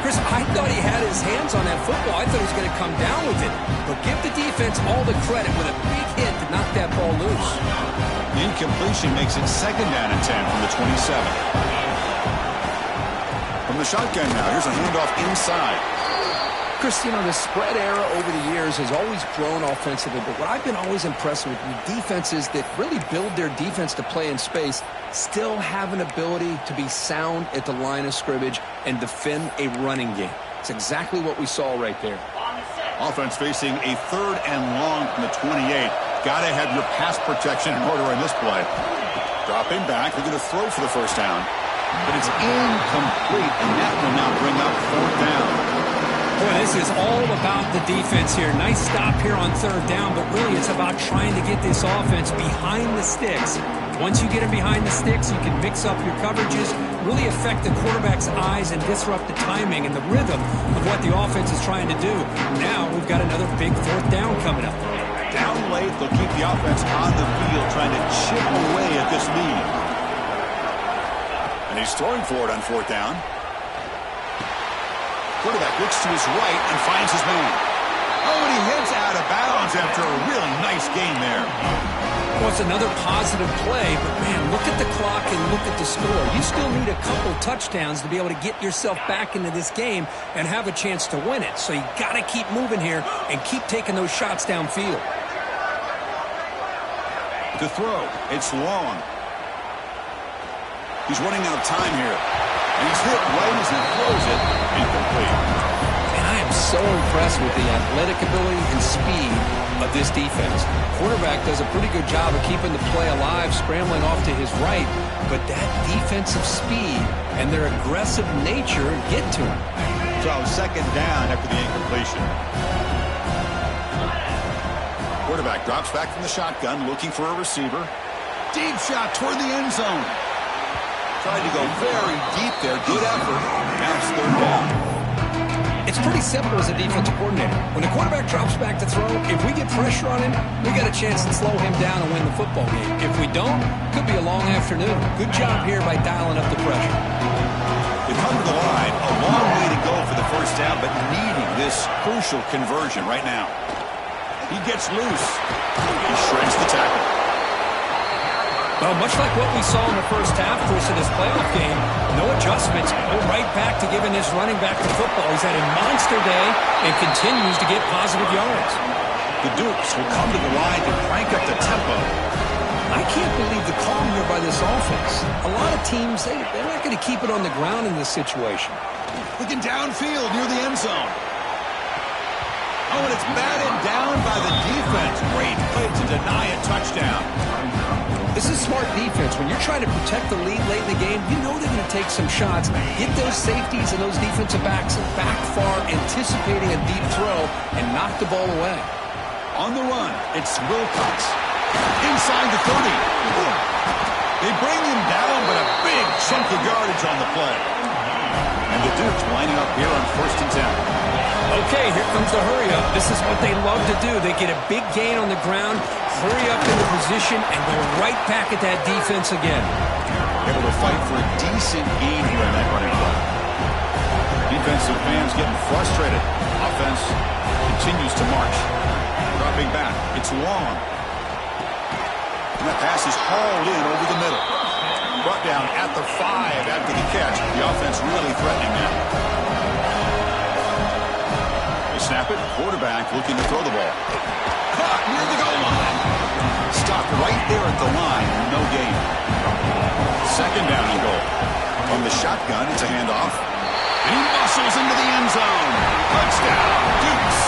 Chris, I thought he had his hands on that football. I thought he was going to come down with it. But give the defense all the credit with a big hit to knock that ball loose. The incompletion makes it second down and 10 from the 27. From the shotgun now, here's a handoff inside. Chris, you know, the spread era over the years has always grown offensively, but what I've been always impressed with defenses that really build their defense to play in space still have an ability to be sound at the line of scrimmage and defend a running game. It's exactly what we saw right there. Offense facing a third and long from the 28. Got to have your pass protection in order in this play. Dropping back, they're going to throw for the first down. But it's incomplete, and that will now bring up fourth down. Boy, this is all about the defense here. Nice stop here on third down, but really it's about trying to get this offense behind the sticks. Once you get it behind the sticks, you can mix up your coverages, really affect the quarterback's eyes and disrupt the timing and the rhythm of what the offense is trying to do. Now we've got another big fourth down coming up. Down late, they'll keep the offense on the field, trying to chip away at this lead. And he's throwing for it on fourth down. Quarterback looks to his right and finds his man. Oh, and he hits out of bounds after a really nice gain there. Well, it's another positive play, but man, look at the clock and look at the score. You still need a couple touchdowns to be able to get yourself back into this game and have a chance to win it. So you got to keep moving here and keep taking those shots downfield. To throw, it's long. He's running out of time here. And he's hit right as he throws it, incomplete. And I am so impressed with the athletic ability and speed of this defense. Quarterback does a pretty good job of keeping the play alive, scrambling off to his right, but that defensive speed and their aggressive nature get to him. So second down after the incompletion. Quarterback drops back from the shotgun, looking for a receiver. Deep shot toward the end zone. Tried to go very deep there. Good effort. Now it's third down. It's pretty simple as a defensive coordinator. When the quarterback drops back to throw, if we get pressure on him, we got a chance to slow him down and win the football game. If we don't, could be a long afternoon. Good job here by dialing up the pressure. They come to the line. A long way to go for the first down, but needing this crucial conversion right now. He gets loose. He shreds the tackle. Well, much like what we saw in the first half, Chris, in this playoff game, no adjustments. Go right back to giving his running back the football. He's had a monster day and continues to get positive yards. The Dukes will come to the line to crank up the tempo. I can't believe the call here by this offense. A lot of teams, they're not going to keep it on the ground in this situation. Looking downfield near the end zone. Oh, and it's batted down by the defense. Great play to deny a touchdown. This is smart defense. When you're trying to protect the lead late in the game, you know they're going to take some shots, get those safeties and those defensive backs back far, anticipating a deep throw, and knock the ball away. On the run, it's Wilcox. Inside the 30. They bring him down, but a big chunk of yardage on the play. And the Dukes lining up here on 1st and 10. Okay, here comes the hurry up. This is what they love to do. They get a big gain on the ground, hurry up into position, and go right back at that defense again. Able to fight for a decent gain here in that running play. Defensive fans getting frustrated. Offense continues to march. Dropping back. It's long. And that pass is hauled in over the middle. Brought down at the 5 after the catch. The offense really threatening now. They snap it. Quarterback looking to throw the ball. Caught near the goal line. Stopped right there at the line. No gain. Second down and goal. From the shotgun, it's a handoff. And he muscles into the end zone. Touchdown, Dukes.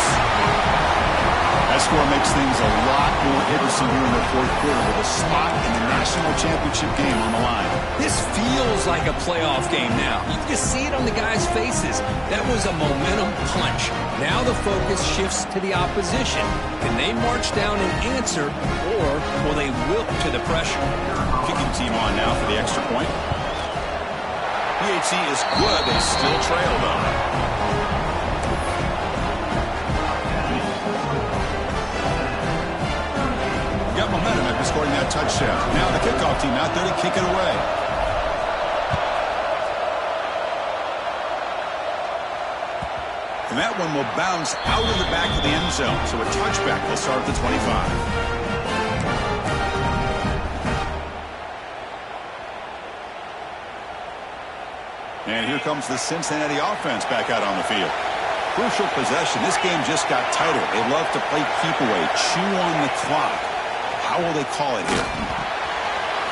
That score makes things a lot more interesting here in the fourth quarter with a spot in the national championship game on the line. This feels like a playoff game now. You can just see it on the guys' faces. That was a momentum punch. Now the focus shifts to the opposition. Can they march down and answer, or will they wilt to the pressure? Kicking team on now for the extra point. PHC is good. They still trail, though. Got momentum after scoring that touchdown. Now the kickoff team out there to kick it away. And that one will bounce out of the back of the end zone. So a touchback will start at the 25. And here comes the Cincinnati offense back out on the field. Crucial possession. This game just got tighter. They love to play keep away, chew on the clock. How will they call it here?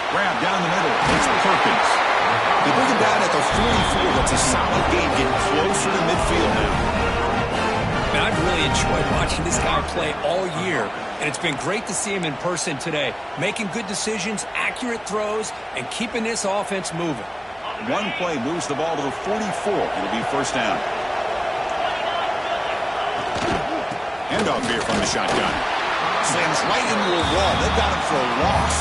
Grab down the middle. It's Perkins. They bring him down at the 44. That's a solid gain, getting closer to midfield now. mean, I've really enjoyed watching this guy play all year, and it's been great to see him in person today, making good decisions, accurate throws, and keeping this offense moving. One play moves the ball to the 44. It'll be first down. Handoff here from the shotgun. Slams right into a wall. They've got him for a loss.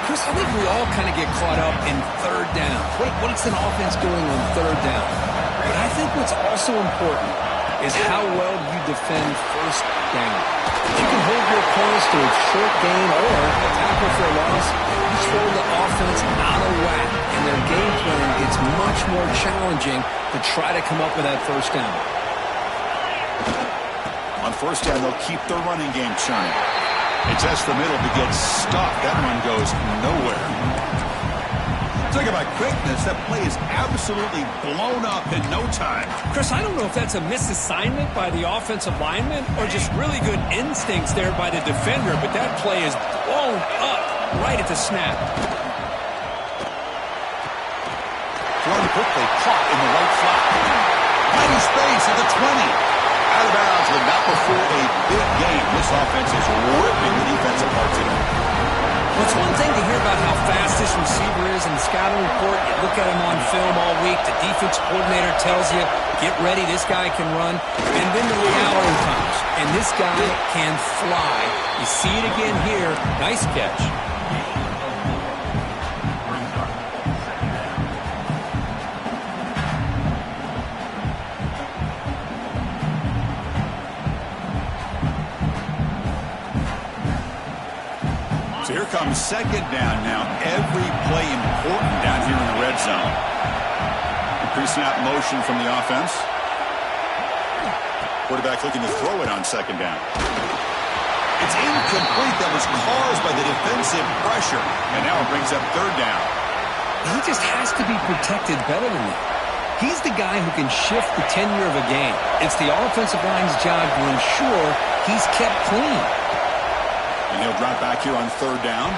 Chris, I think we all kind of get caught up in third down. What's an offense doing on third down? But I think what's also important is how well you defend first down. If you can hold your opponents to a short gain or a tackle for a loss, you throw the offense out of whack, and their game plan gets much more challenging to try to come up with that first down. On first down, they'll keep their running game churning. They test the middle to get stuck. That one goes nowhere. Talk about quickness. That play is absolutely blown up in no time. Chris, I don't know if that's a misassignment by the offensive lineman or just really good instincts there by the defender, but that play is blown up right at the snap. Thrown quickly, caught in the right flat. Plenty space at the 20. Out of bounds, but not before a big game. This offense is ripping the defense apart today. Well, it's one thing to hear about how fast this receiver is in the scouting report. You look at him on film all week. The defense coordinator tells you, get ready, this guy can run. And then the reality comes, and this guy can fly. You see it again here. Nice catch. So here comes second down now. Every play important down here in the red zone. Pre-snap motion from the offense. Quarterback looking to throw it on second down. It's incomplete. That was caused by the defensive pressure. And now it brings up third down. He just has to be protected better than that. He's the guy who can shift the tenure of a game. It's the offensive line's job to ensure he's kept clean. And he'll drop back here on third down.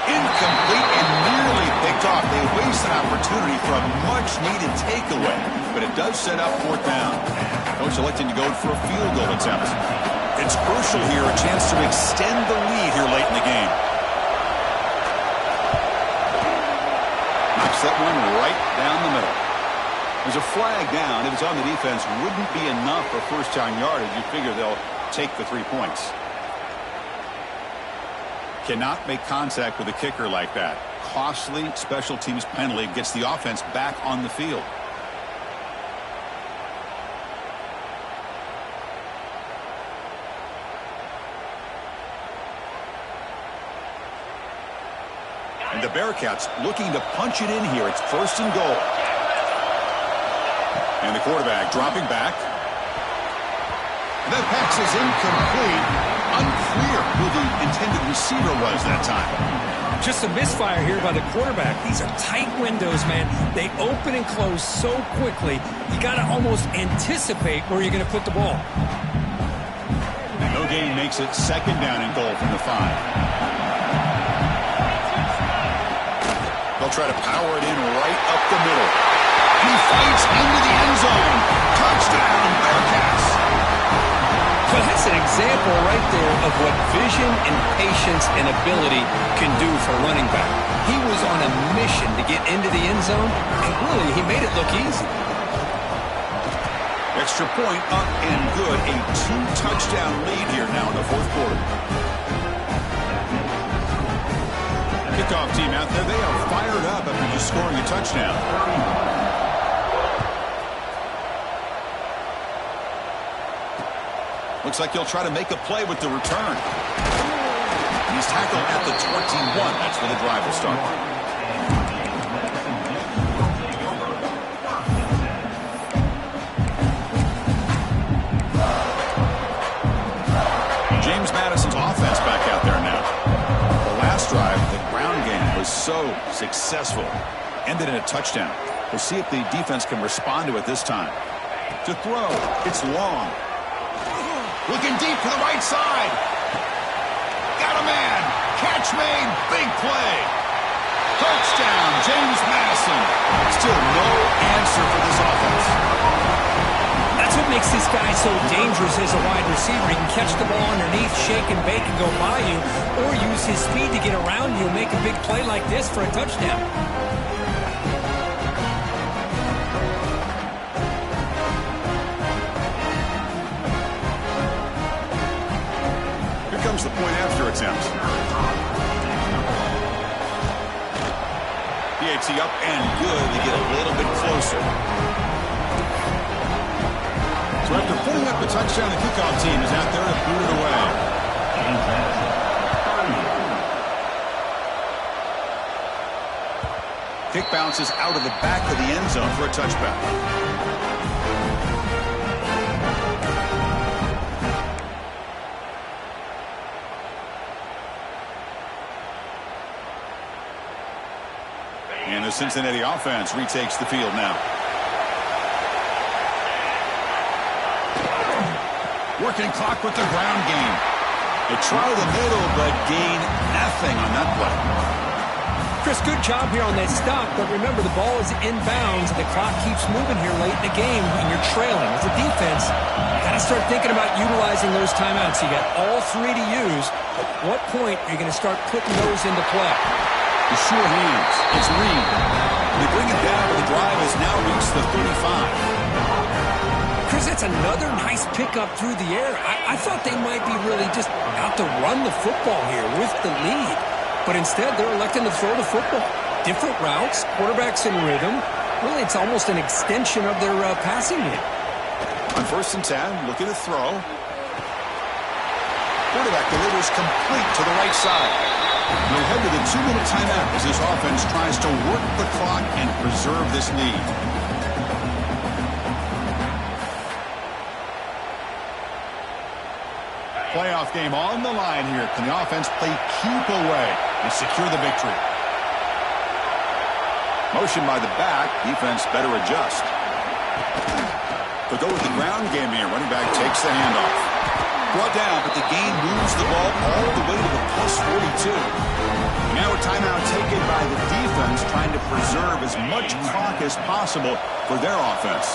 Incomplete and nearly picked off. They waste an opportunity for a much-needed takeaway. But it does set up fourth down. Coach electing to go for a field goal attempt. It's crucial here, a chance to extend the lead here late in the game. Knocks that one right down the middle. There's a flag down. If it's on the defense, wouldn't be enough for first-down yardage. You figure they'll take the 3 points. Cannot make contact with a kicker like that. Costly special teams penalty gets the offense back on the field. And the Bearcats looking to punch it in here. It's first and goal. And the quarterback dropping back. And that pass is incomplete. Unclear who the intended receiver was that time. Just a misfire here by the quarterback. These are tight windows, man. They open and close so quickly, you got to almost anticipate where you're going to put the ball. No gain makes it second down and goal from the 5. They'll try to power it in right up the middle. He fights into the end zone. Touchdown, Bearcats. Well, that's an example right there of what vision and patience and ability can do for a running back. He was on a mission to get into the end zone, and really, he made it look easy. Extra point up and good. A 2-touchdown lead here now in the fourth quarter. Kickoff team out there, they are fired up after just scoring a touchdown. Looks like he'll try to make a play with the return. He's tackled at the 21. That's where the drive will start. James Madison's offense back out there now. The last drive, the ground game was so successful. Ended in a touchdown. We'll see if the defense can respond to it this time. To throw, it's long. Looking deep to the right side. Got a man. Catch made. Big play. Touchdown, James Madison. Still no answer for this offense. That's That's what makes this guy so dangerous as a wide receiver. He can catch the ball underneath, shake and bake and go by you, or use his speed to get around you and make a big play like this for a touchdown. Here comes the point after attempt. PAT up and good to get a little bit closer. So after putting up the touchdown, the kickoff team is out there to boot it away. Kick bounces out of the back of the end zone for a touchback. And the Cincinnati offense retakes the field now. Working clock with the ground game. They try the middle, but gain nothing on that play. Chris, good job here on that stop, but remember the ball is inbounds and the clock keeps moving here late in the game and you're trailing. As a defense, you got to start thinking about utilizing those timeouts. You got all three to use. At what point are you going to start putting those into play? The sure hands. It's Reed. They bring it down, but the drive has now reached the 35. Chris, that's another nice pickup through the air. I thought they might be really just out to run the football here with the lead. But instead, they're electing to throw the football. Different routes, quarterbacks in rhythm. Really, it's almost an extension of their passing game. On 1st and 10, looking to throw. Quarterback delivers complete to the right side. We'll head to the 2-minute timeout as this offense tries to work the clock and preserve this lead. Playoff game on the line here. Can the offense play keep away and secure the victory? Motion by the back. Defense better adjust. They'll go with the ground game here. Running back takes the handoff. Brought down, but the gain moves the ball all the way to the +42. Now a timeout taken by the defense, trying to preserve as much clock as possible for their offense.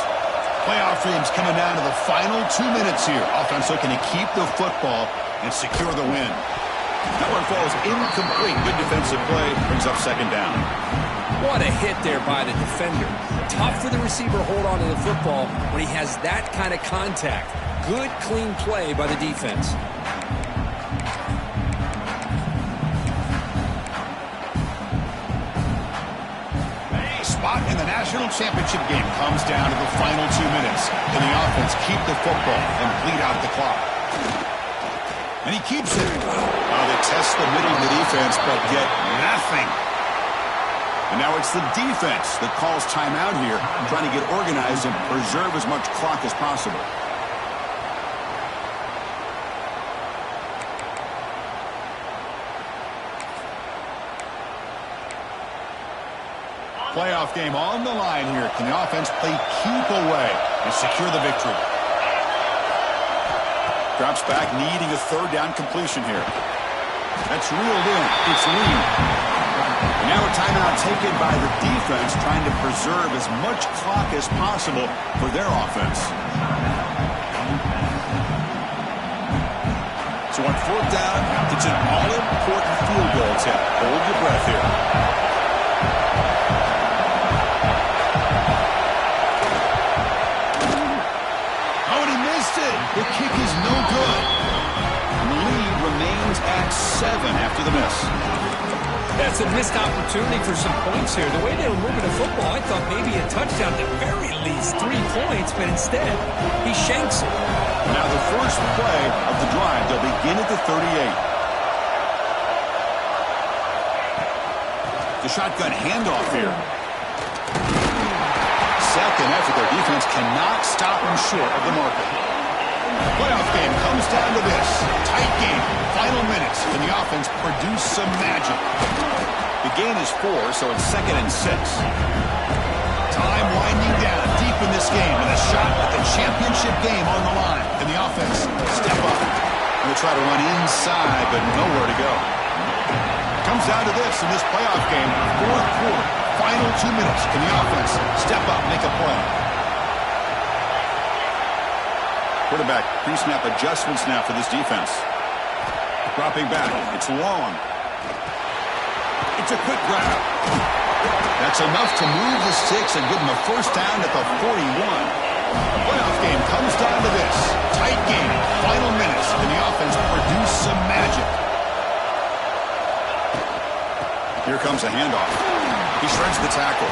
Playoff dreams coming down to the final 2 minutes here. Offense looking to keep the football and secure the win. That one falls incomplete. Good defensive play. Brings up 2nd down. What a hit there by the defender. Tough for the receiver to hold on to the football when he has that kind of contact. Good, clean play by the defense. Spot in the national championship game comes down to the final 2 minutes. Can the offense keep the football and bleed out the clock? And he keeps it. Oh, they test the middle of the defense, but get nothing. And now it's the defense that calls timeout here, trying to get organized and preserve as much clock as possible. Playoff game on the line here. Can the offense play keep away and secure the victory? Drops back, needing a 3rd down completion here. That's reeled in. It's Lee. Now a timeout taken by the defense, trying to preserve as much clock as possible for their offense. So on 4th down, it's an all-important field goal attempt. Hold your breath here. The kick is no good. The lead remains at 7 after the miss. That's a missed opportunity for some points here. The way they were moving the football, I thought maybe a touchdown, at the very least 3 points, but instead, he shanks it. Now the first play of the drive, they'll begin at the 38. The shotgun handoff here. Second effort, their defense cannot stop them short of the marker. Playoff game comes down to this. Tight game. Final minutes. Can the offense produce some magic? The gain is 4, so it's 2nd and 6. Time winding down deep in this game with a shot at the championship game on the line. Can the offense step up? And they'll try to run inside, but nowhere to go. Comes down to this in this playoff game. 4th quarter. Final 2 minutes. Can the offense step up, make a play? Quarterback pre-snap adjustments now for this defense. Dropping back. It's long. It's a quick grab. That's enough to move the sticks and give them a first down at the 41. The playoff game comes down to this. Tight game. Final minutes. And the offense produce some magic. Here comes a handoff. He shreds the tackle.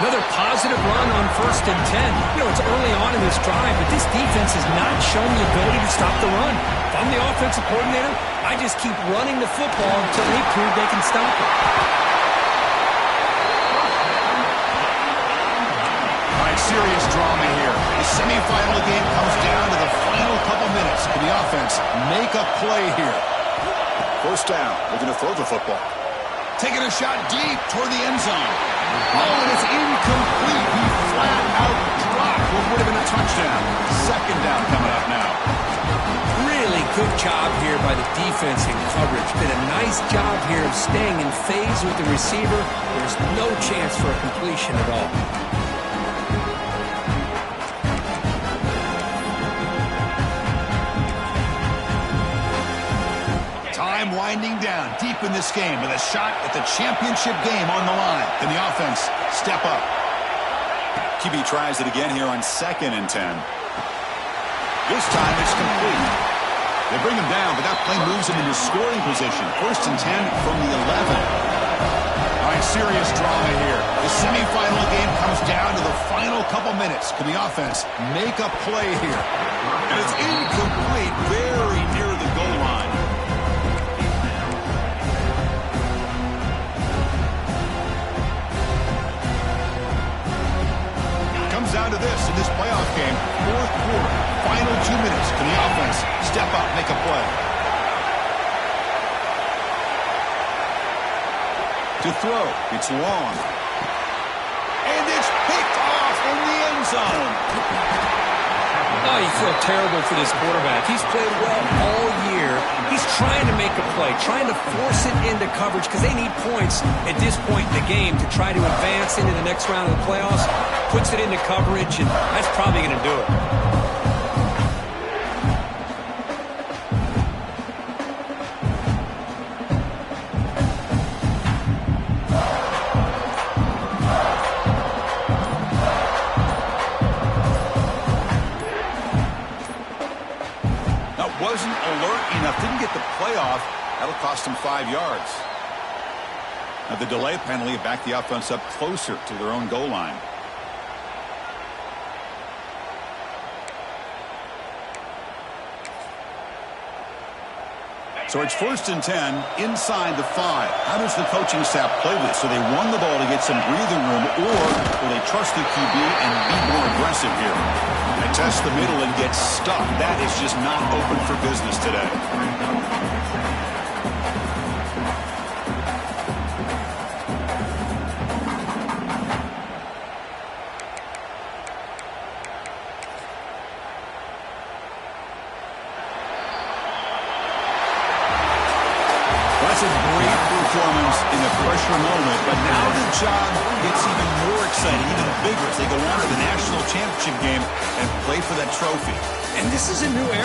Another positive run on 1st and 10. You know, it's early on in this drive, but this defense has not shown the ability to stop the run. If I'm the offensive coordinator, I just keep running the football until they prove they can stop it. All right, serious drama here. The semifinal game comes down to the final couple minutes. Can the offense make a play here? First down. Looking to throw the football. Taking a shot deep toward the end zone. Oh, and it's incomplete. He flat out dropped what would have been a touchdown. Second down coming up now. Really good job here by the defense in coverage. Did a nice job here of staying in phase with the receiver. There's no chance for a completion at all. Time winding down deep in this game with a shot at the championship game on the line. Can the offense step up? QB tries it again here on 2nd and 10. This time it's complete. They bring him down, but that play moves him into scoring position. 1st and 10 from the 11. All right, serious drama here. The semifinal game comes down to the final couple minutes. Can the offense make a play here? And it's incomplete, very near the goal line. Down to this in this playoff game, 4th quarter, final 2 minutes. Can the offense step up, make a play? To throw, it's long. And it's picked off in the end zone. Oh, you feel terrible for this quarterback. He's played well all year. He's trying to make a play, trying to force it into coverage because they need points at this point in the game to try to advance into the next round of the playoffs. Puts it into coverage, and that's probably going to do it. Wasn't alert enough, didn't get the playoff. That'll cost them 5 yards. Now the delay penalty backed the offense up closer to their own goal line. So it's 1st and 10 inside the 5. How does the coaching staff play this? So they run the ball to get some breathing room, or will they trust the QB and be more aggressive here? They test the middle and get stuck. That is just not open for business today. That's a great performance in the pressure moment, but now the job gets even more exciting, even bigger as they go on to the national championship game and play for that trophy. And this is a new era.